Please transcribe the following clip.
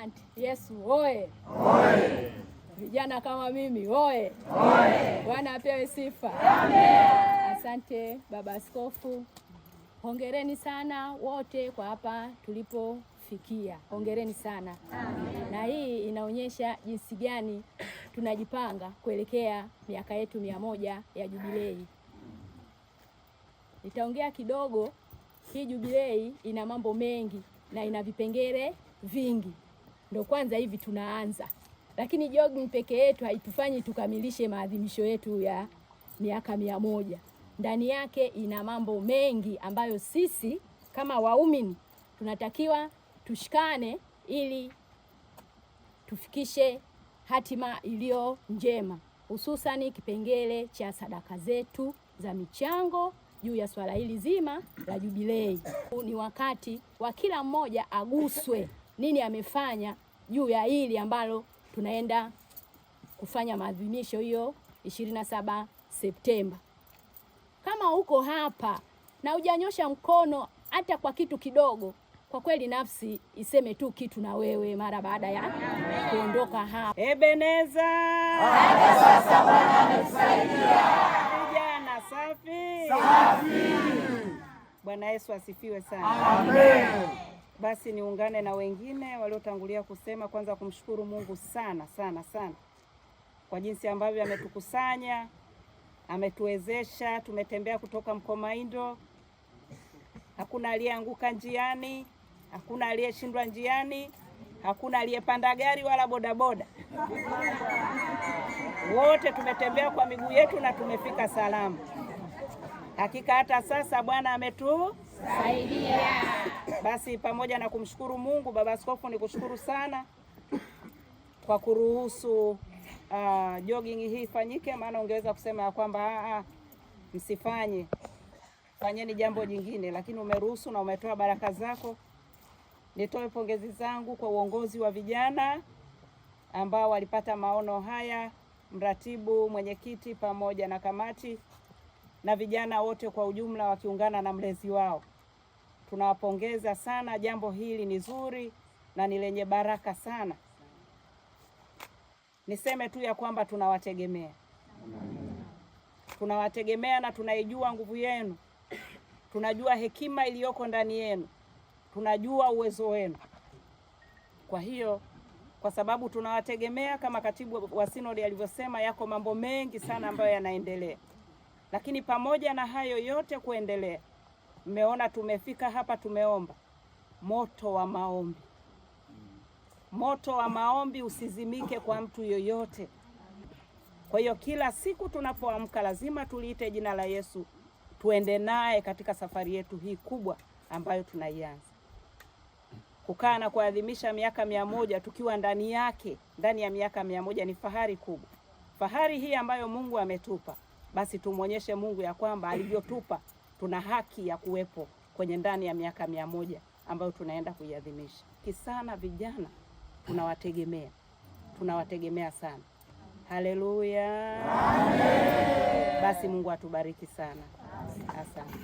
Asante. Yesu oye! Vijana kama mimi oye! Bwana apewe sifa. Amen. Asante Baba Askofu, hongereni sana wote kwa hapa tulipofikia. Hongereni sana. Amen. Na hii inaonyesha jinsi gani tunajipanga kuelekea miaka yetu 100 ya jubilei. Nitaongea kidogo. Hii jubilei ina mambo mengi na ina vipengele vingi. Ndio kwanza hivi tunaanza. Lakini jogging peke yetu haitufanyi tukamilishe maadhimisho yetu ya miaka 100. Ndani yake ina mambo mengi ambayo sisi kama waumini tunatakiwa tushikane ili tufikishe hatima iliyo njema, hususani kipengele cha sadaka zetu za michango juu ya swala hili zima la jubilei. Ni wakati wa kila mmoja aguswe nini amefanya juu ya hili ambalo tunaenda kufanya maadhimisho hiyo 27 Septemba. Kama uko hapa na hujanyosha mkono hata kwa kitu kidogo, kwa kweli nafsi iseme tu kitu na wewe mara baada ya kuondoka hapa. Ebeneza! Hata sasa Bwana ametusaidia. Vijana safi! Safi! Bwana Yesu asifiwe sana. Amen. Basi niungane na wengine waliotangulia kusema, kwanza kumshukuru Mungu sana sana sana kwa jinsi ambavyo ametukusanya, ametuwezesha, tumetembea kutoka Mkomaindo. Hakuna aliyeanguka njiani, hakuna aliyeshindwa njiani, hakuna aliyepanda gari wala bodaboda. Wote tumetembea kwa miguu yetu na tumefika salama. Hakika hata sasa Bwana ametusaidia. Basi pamoja na kumshukuru Mungu, Baba Askofu, nikushukuru sana kwa kuruhusu jogging hii ifanyike, maana ungeweza kusema ya kwamba msifanye, fanyeni jambo jingine, lakini umeruhusu na umetoa baraka zako. Nitoe pongezi zangu kwa uongozi wa vijana ambao walipata maono haya, mratibu, mwenyekiti pamoja na kamati, na vijana wote kwa ujumla wakiungana na mlezi wao. Tunawapongeza sana, jambo hili ni zuri na ni lenye baraka sana. Niseme tu ya kwamba tunawategemea. Tunawategemea na tunaijua nguvu yenu. Tunajua hekima iliyoko ndani yenu. Tunajua uwezo wenu. Kwa hiyo, kwa sababu tunawategemea, kama katibu wa sinodi alivyosema, yako mambo mengi sana ambayo yanaendelea. Lakini pamoja na hayo yote kuendelea, mmeona tumefika hapa, tumeomba moto wa maombi. Moto wa maombi usizimike kwa mtu yoyote. Kwa hiyo kila siku tunapoamka lazima tuliite jina la Yesu, tuende naye katika safari yetu hii kubwa ambayo tunaianza. Kukaa na kuadhimisha miaka 100 tukiwa ndani yake, ndani ya miaka 100 ni fahari kubwa. Fahari hii ambayo Mungu ametupa, basi tumuonyeshe Mungu ya kwamba alivyotupa tuna haki ya kuwepo kwenye ndani ya miaka 100 ambayo tunaenda kuiadhimisha. Kisana vijana tunawategemea. Tunawategemea sana. Haleluya. Amen. Basi Mungu atubariki sana. Asante.